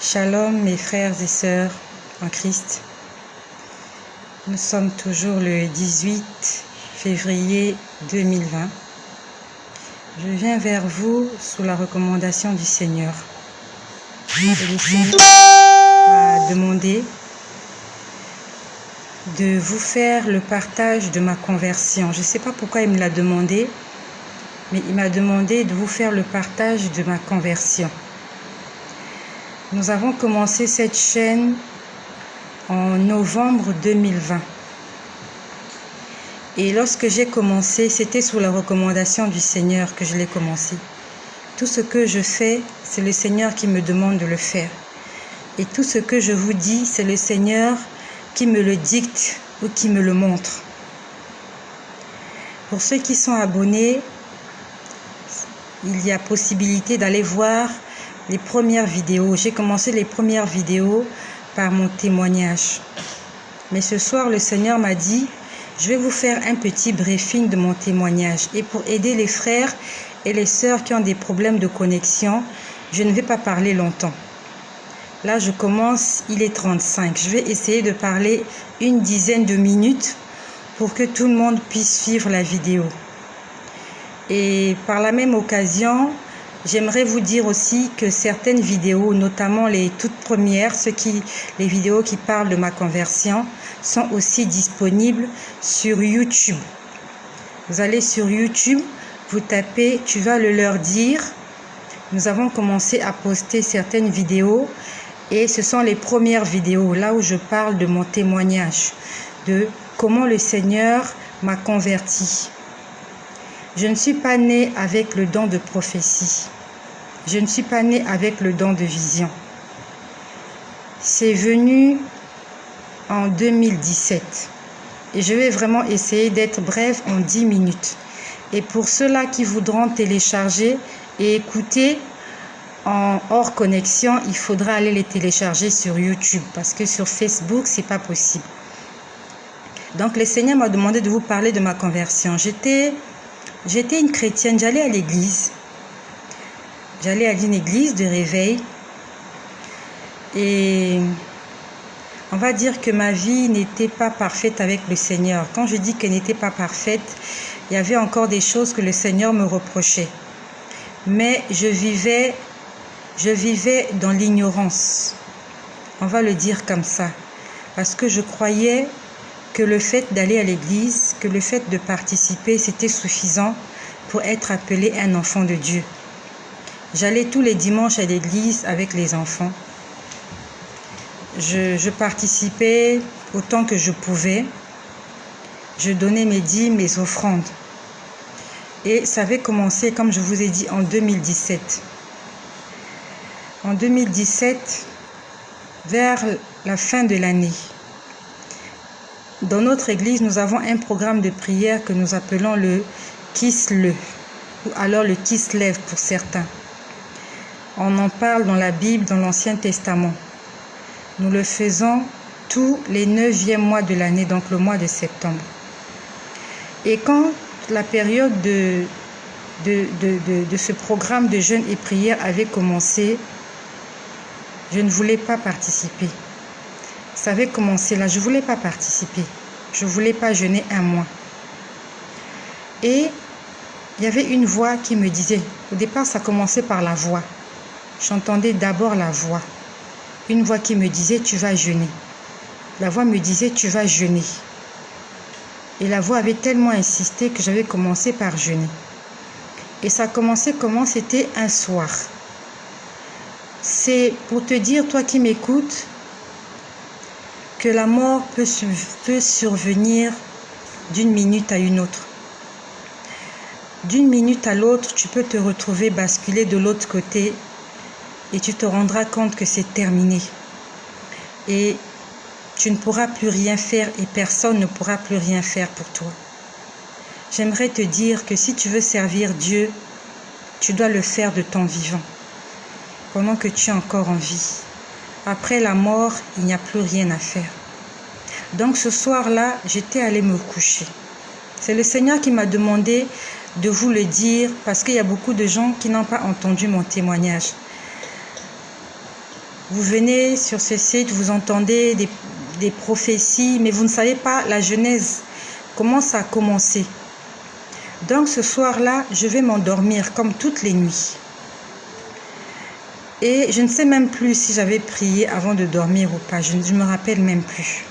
Shalom mes frères et sœurs en Christ. Nous sommes toujours le 18 février 2020. Je viens vers vous sous la recommandation du Seigneur. Le Seigneur m'a demandé de vous faire le partage de ma conversion. Je ne sais pas pourquoi il me l'a demandé, mais il m'a demandé de vous faire le partage de ma conversion. Nous avons commencé cette chaîne en novembre 2020. Et lorsque j'ai commencé, c'était sous la recommandation du Seigneur que je l'ai commencé. Tout ce que je fais, c'est le Seigneur qui me demande de le faire. Et tout ce que je vous dis, c'est le Seigneur qui me le dicte ou qui me le montre. Pour ceux qui sont abonnés, il y a possibilité d'aller voir les premières vidéos. J'ai commencé les premières vidéos par mon témoignage. Mais ce soir, le Seigneur m'a dit, je vais vous faire un petit briefing de mon témoignage. Et pour aider les frères et les sœurs qui ont des problèmes de connexion, je ne vais pas parler longtemps. Là, je commence, il est 35. Je vais essayer de parler une dizaine de minutes pour que tout le monde puisse suivre la vidéo. Et par la même occasion, j'aimerais vous dire aussi que certaines vidéos, notamment les toutes premières, les vidéos qui parlent de ma conversion, sont aussi disponibles sur YouTube. Vous allez sur YouTube, vous tapez « Tu vas le leur dire ». Nous avons commencé à poster certaines vidéos et ce sont les premières vidéos, là où je parle de mon témoignage, de comment le Seigneur m'a converti. Je ne suis pas née avec le don de prophétie. Je ne suis pas née avec le don de vision. C'est venu en 2017. Et je vais vraiment essayer d'être brève en 10 minutes. Et pour ceux-là qui voudront télécharger et écouter en hors connexion, il faudra aller les télécharger sur YouTube. Parce que sur Facebook, c'est pas possible. Donc le Seigneur m'a demandé de vous parler de ma conversion. J'étais une chrétienne, j'allais à l'église. J'allais à une église de réveil. Et on va dire que ma vie n'était pas parfaite avec le Seigneur. Quand je dis qu'elle n'était pas parfaite, il y avait encore des choses que le Seigneur me reprochait. Mais je vivais dans l'ignorance. On va le dire comme ça. Parce que je croyais que le fait d'aller à l'église, que le fait de participer, c'était suffisant pour être appelé un enfant de Dieu. J'allais tous les dimanches à l'église avec les enfants. Je participais autant que je pouvais. Je donnais mes dîmes, mes offrandes. Et ça avait commencé, comme je vous ai dit, en 2017. En 2017, vers la fin de l'année, dans notre église, nous avons un programme de prière que nous appelons le Kislev, ou alors le Kislev pour certains. On en parle dans la Bible, dans l'Ancien Testament. Nous le faisons tous les 9e mois de l'année, donc le mois de septembre. Et quand la période de ce programme de jeûne et prière avait commencé, je ne voulais pas participer. Ça avait commencé là, je ne voulais pas participer. Je ne voulais pas jeûner un mois. Et il y avait une voix qui me disait, au départ ça commençait par la voix. J'entendais d'abord la voix. Une voix qui me disait, tu vas jeûner. La voix me disait, tu vas jeûner. Et la voix avait tellement insisté que j'avais commencé par jeûner. Et ça a commencé comment? C'était un soir. C'est pour te dire, toi qui m'écoutes, que la mort peut survenir d'une minute à une autre. D'une minute à l'autre, tu peux te retrouver basculer de l'autre côté et tu te rendras compte que c'est terminé. Et tu ne pourras plus rien faire et personne ne pourra plus rien faire pour toi. J'aimerais te dire que si tu veux servir Dieu, tu dois le faire de ton vivant, pendant que tu es encore en vie. Après la mort, il n'y a plus rien à faire. Donc ce soir-là, j'étais allée me coucher. C'est le Seigneur qui m'a demandé de vous le dire parce qu'il y a beaucoup de gens qui n'ont pas entendu mon témoignage. Vous venez sur ce site, vous entendez des prophéties, mais vous ne savez pas la genèse, comment ça a commencé. Donc ce soir-là, je vais m'endormir comme toutes les nuits. Et je ne sais même plus si j'avais prié avant de dormir ou pas. Je ne me rappelle même plus.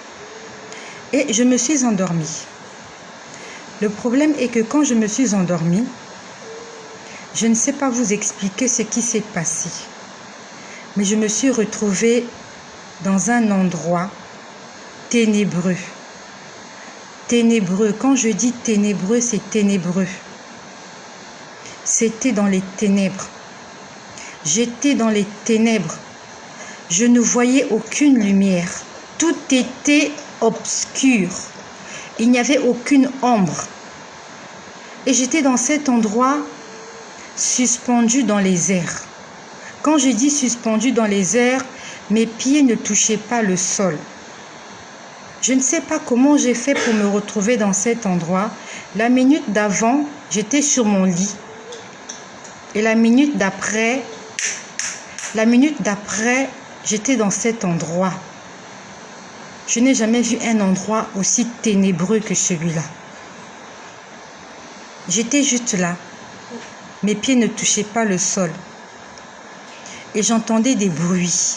Et je me suis endormie. Le problème est que quand je me suis endormie, je ne sais pas vous expliquer ce qui s'est passé. Mais je me suis retrouvée dans un endroit ténébreux. Ténébreux. Quand je dis ténébreux, c'est ténébreux. C'était dans les ténèbres. J'étais dans les ténèbres. Je ne voyais aucune lumière. Tout était obscur. Il n'y avait aucune ombre. Et j'étais dans cet endroit suspendu dans les airs. Quand je dis suspendu dans les airs, mes pieds ne touchaient pas le sol. Je ne sais pas comment j'ai fait pour me retrouver dans cet endroit. La minute d'avant, j'étais sur mon lit. Et la minute d'après, j'étais dans cet endroit. Je n'ai jamais vu un endroit aussi ténébreux que celui-là. J'étais juste là. Mes pieds ne touchaient pas le sol. Et j'entendais des bruits.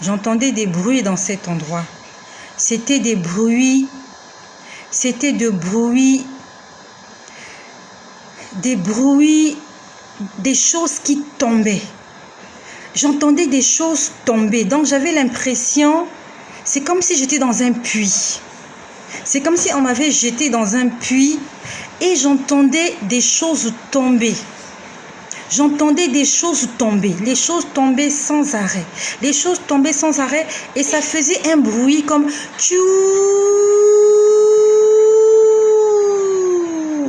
J'entendais des bruits dans cet endroit. C'était des bruits, des choses qui tombaient. J'entendais des choses tomber. Donc j'avais l'impression, c'est comme si j'étais dans un puits. C'est comme si on m'avait jeté dans un puits et j'entendais des choses tomber. J'entendais des choses tomber. Les choses tombaient sans arrêt. Les choses tombaient sans arrêt et ça faisait un bruit comme tchou,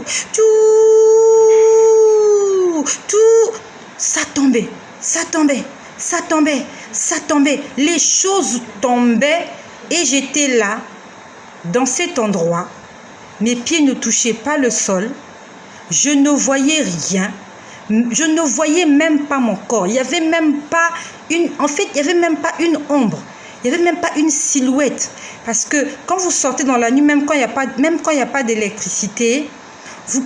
tchou, tchou. Ça tombait, ça tombait, ça tombait, ça tombait. Les choses tombaient et j'étais là, dans cet endroit. Mes pieds ne touchaient pas le sol. Je ne voyais rien. Je ne voyais même pas mon corps. Il n'y avait même pas il n'y avait même pas une ombre. Il n'y avait même pas une silhouette. Parce que quand vous sortez dans la nuit, même quand il n'y a pas d'électricité, il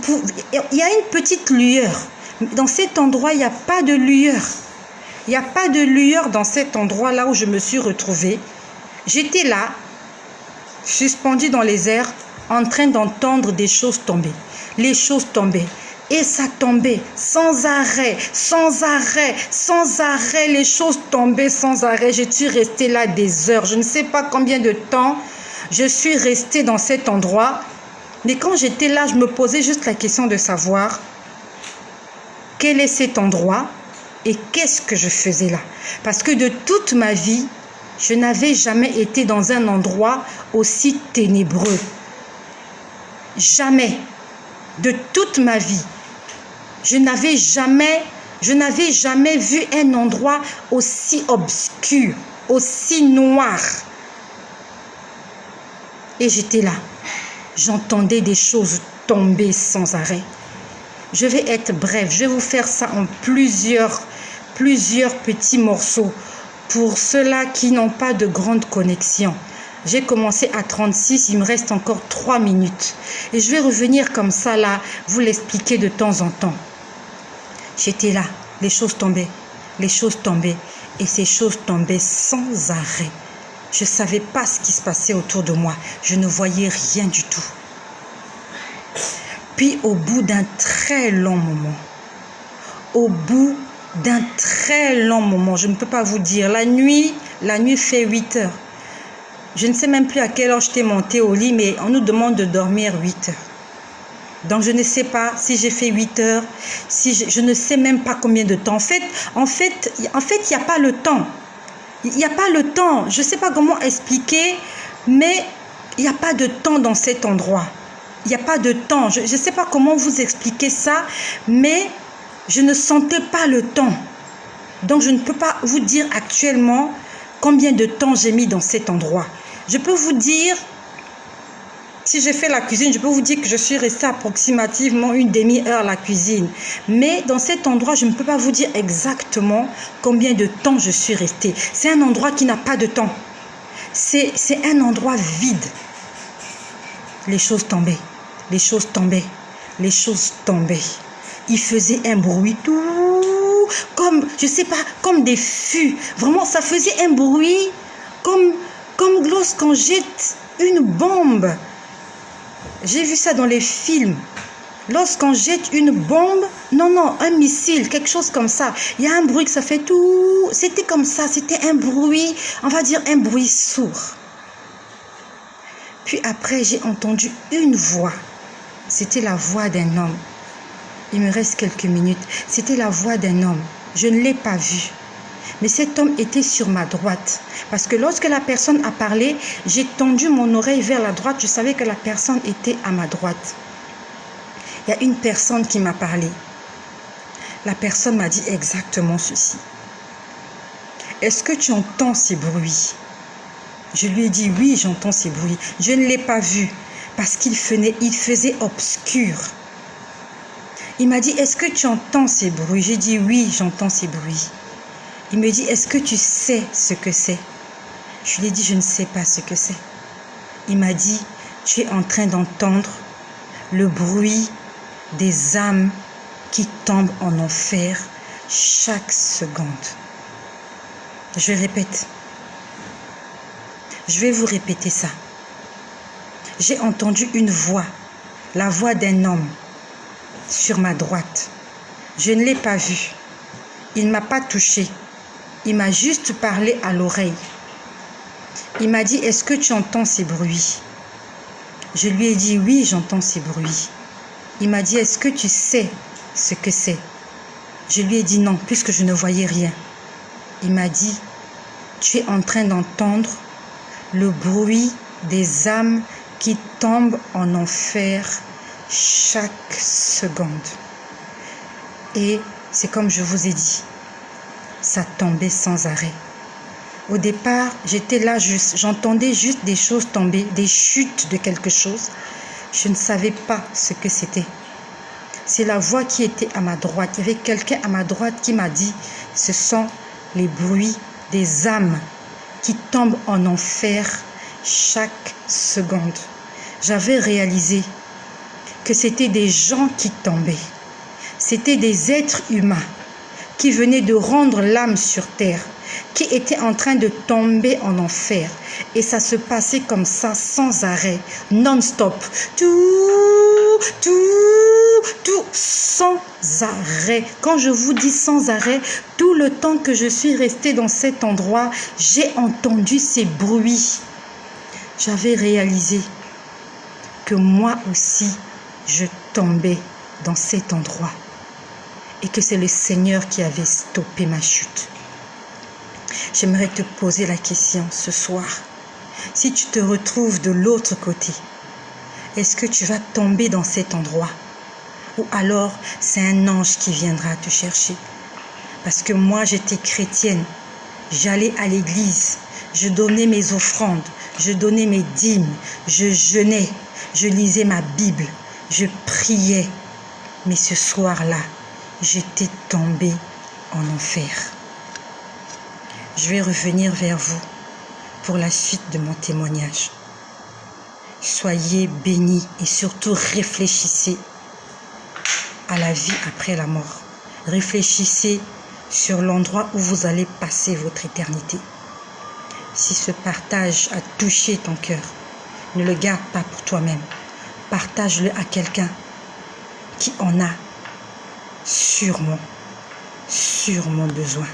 y a une petite lueur. Dans cet endroit, il n'y a pas de lueur. Il n'y a pas de lueur dans cet endroit-là où je me suis retrouvée. J'étais là, suspendue dans les airs, en train d'entendre des choses tomber. Les choses tombaient. Et ça tombait sans arrêt, sans arrêt, sans arrêt. Les choses tombaient sans arrêt. Je suis restée là des heures. Je ne sais pas combien de temps je suis restée dans cet endroit. Mais quand j'étais là, je me posais juste la question de savoir quel est cet endroit et qu'est-ce que je faisais là. Parce que de toute ma vie, je n'avais jamais été dans un endroit aussi ténébreux. Jamais. De toute ma vie. Je n'avais jamais vu un endroit aussi obscur, aussi noir. Et j'étais là. J'entendais des choses tomber sans arrêt. Je vais être bref. Je vais vous faire ça en plusieurs petits morceaux pour ceux-là qui n'ont pas de grande connexion. J'ai commencé à 36, il me reste encore 3 minutes. Et je vais revenir comme ça là, vous l'expliquer de temps en temps. J'étais là, les choses tombaient, et ces choses tombaient sans arrêt. Je ne savais pas ce qui se passait autour de moi, je ne voyais rien du tout. Puis au bout d'un très long moment, je ne peux pas vous dire, la nuit fait 8 heures. Je ne sais même plus à quelle heure j'étais montée au lit, mais on nous demande de dormir 8 heures. Donc, je ne sais pas si j'ai fait 8 heures, je ne sais même pas combien de temps. En fait, il n'y a pas le temps. Il n'y a pas le temps. Je ne sais pas comment expliquer, mais il n'y a pas de temps dans cet endroit. Il n'y a pas de temps. Je ne sais pas comment vous expliquer ça, mais je ne sentais pas le temps. Donc, je ne peux pas vous dire actuellement combien de temps j'ai mis dans cet endroit. Je peux vous dire Si j'ai fait la cuisine, je peux vous dire que je suis restée approximativement une demi-heure à la cuisine. Mais dans cet endroit, je ne peux pas vous dire exactement combien de temps je suis restée. C'est un endroit qui n'a pas de temps. C'est un endroit vide. Les choses tombaient, les choses tombaient, les choses tombaient. Il faisait un bruit tout comme, je sais pas, comme des fûts. Vraiment, ça faisait un bruit comme lorsqu'on jette une bombe. J'ai vu ça dans les films. Lorsqu'on jette une bombe, non, un missile, quelque chose comme ça. Il y a un bruit que ça fait tout. C'était comme ça, c'était un bruit, on va dire un bruit sourd. Puis après, j'ai entendu une voix. C'était la voix d'un homme. Il me reste quelques minutes. C'était la voix d'un homme. Je ne l'ai pas vu. Mais cet homme était sur ma droite. Parce que lorsque la personne a parlé, j'ai tendu mon oreille vers la droite. Je savais que la personne était à ma droite. Il y a une personne qui m'a parlé. La personne m'a dit exactement ceci. Est-ce que tu entends ces bruits? Je lui ai dit oui, j'entends ces bruits. Je ne l'ai pas vu parce qu'il faisait obscur. Il m'a dit, est-ce que tu entends ces bruits? J'ai dit oui, j'entends ces bruits. Il me dit, est-ce que tu sais ce que c'est? Je lui ai dit, je ne sais pas ce que c'est. Il m'a dit, tu es en train d'entendre le bruit des âmes qui tombent en enfer chaque seconde. Je répète. Je vais vous répéter ça. J'ai entendu une voix, la voix d'un homme sur ma droite. Je ne l'ai pas vu. Il ne m'a pas touché. Il m'a juste parlé à l'oreille. Il m'a dit, est-ce que tu entends ces bruits? Je lui ai dit, oui, j'entends ces bruits. Il m'a dit, est-ce que tu sais ce que c'est? Je lui ai dit non, puisque je ne voyais rien. Il m'a dit, tu es en train d'entendre le bruit des âmes qui tombent en enfer chaque seconde. Et c'est comme je vous ai dit, ça tombait sans arrêt. Au départ, j'étais là, j'entendais juste des choses tomber, des chutes de quelque chose. Je ne savais pas ce que c'était. C'est la voix qui était à ma droite. Il y avait quelqu'un à ma droite qui m'a dit, ce sont les bruits des âmes qui tombent en enfer chaque seconde. J'avais réalisé que c'était des gens qui tombaient. C'était des êtres humains qui venaient de rendre l'âme sur terre, qui étaient en train de tomber en enfer. Et ça se passait comme ça, sans arrêt, non-stop. Tout, sans arrêt. Quand je vous dis sans arrêt, tout le temps que je suis restée dans cet endroit, j'ai entendu ces bruits. J'avais réalisé que moi aussi, je tombais dans cet endroit et que c'est le Seigneur qui avait stoppé ma chute. J'aimerais te poser la question ce soir. Si tu te retrouves de l'autre côté, est-ce que tu vas tomber dans cet endroit? Ou alors c'est un ange qui viendra te chercher? Parce que moi j'étais chrétienne, j'allais à l'église, je donnais mes offrandes, je donnais mes dîmes, je jeûnais, je lisais ma Bible, je priais. Mais ce soir-là, j'étais tombée en enfer. Je vais revenir vers vous pour la suite de mon témoignage. Soyez bénis et surtout réfléchissez à la vie après la mort. Réfléchissez sur l'endroit où vous allez passer votre éternité. Si ce partage a touché ton cœur, ne le garde pas pour toi-même. Partage-le à quelqu'un qui en a sûrement besoin.